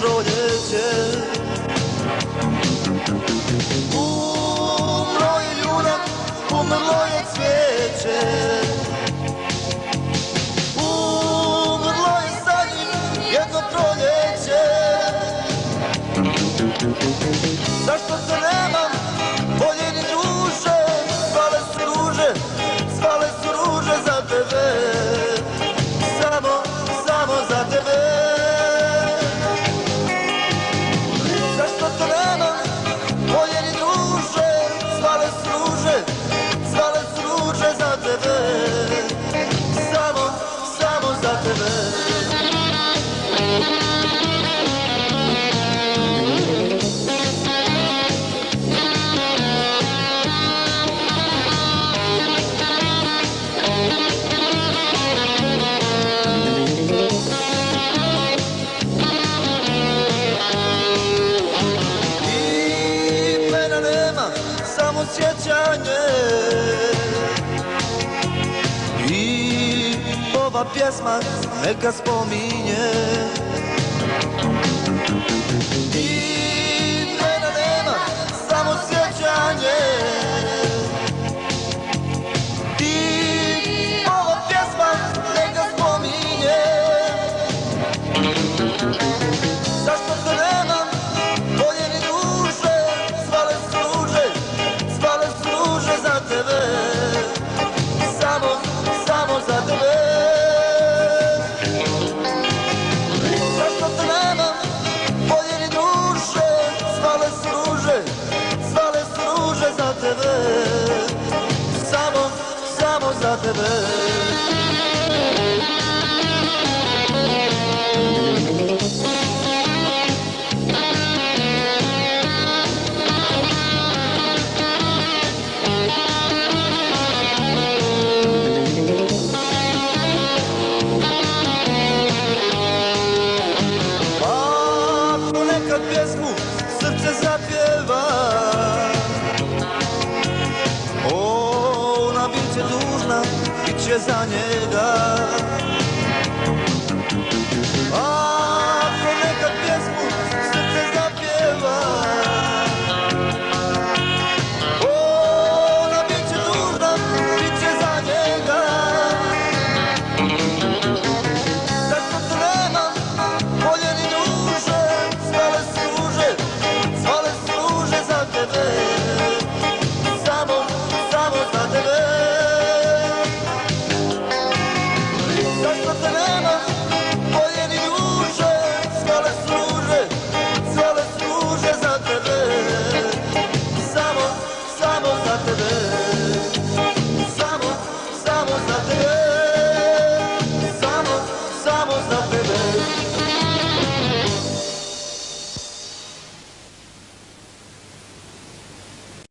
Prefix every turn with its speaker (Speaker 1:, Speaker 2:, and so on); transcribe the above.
Speaker 1: proljeće. Umro je ljunak, umrlo je cvijeće. Umrlo je sa njim jedno proljeće. Zašto te nemam, voljeni duše, svale su ruže za tebe. Samo za tebe. Zašto te nemam, voljeni druže, svale su ruže za tebe. Samo za tebe. Samo sjećanje i ova pjesma neka spominje. I mene nema, samo sjećanje i ova pjesma neka spominje. Zašto te nema, voljeni duše, svale su ruže za tebe. Samo za tebe. Zašto te nema, voljeni duše, svale su ruže za tebe. Samo za tebe. Kad pjesmu srce zapjeva, ona bit će dužna, bit će za njega.